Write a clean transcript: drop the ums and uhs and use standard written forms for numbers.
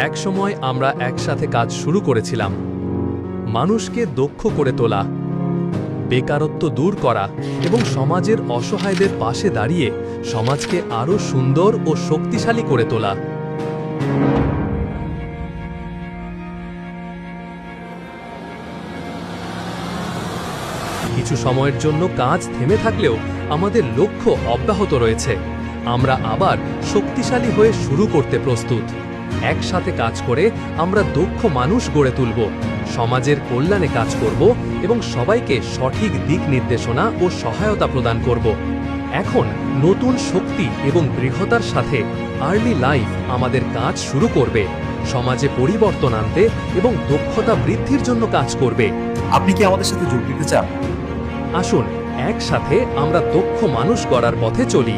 একসময় আমরা একসাথে কাজ শুরু করেছিলাম, মানুষকে দক্ষ করে তোলা, বেকারত্ব দূর করা এবং সমাজের অসহায়দের পাশে দাঁড়িয়ে সমাজকে আরও সুন্দর ও শক্তিশালী করে তোলা। কিছু সময়ের জন্য কাজ থেমে থাকলেও আমাদের লক্ষ্য অব্যাহত রয়েছে। আমরা আবার শক্তিশালী হয়ে শুরু করতে প্রস্তুত। একসাথে কাজ করে আমরা দক্ষ মানুষ গড়ে তুলব, সমাজের কল্যাণে কাজ করব এবং সবাইকে সঠিক দিক নির্দেশনা ও সহায়তা প্রদান করব। এখন নতুন শক্তি এবং দৃঢ়তার সাথে আর্লি লাইফ আমাদের কাজ শুরু করবে, সমাজে পরিবর্তন আনতে এবং দক্ষতা বৃদ্ধির জন্য কাজ করবে। আপনি কি আমাদের সাথে যোগ দিতে চান? আসুন একসাথে আমরা দক্ষ মানুষ গড়ার পথে চলি।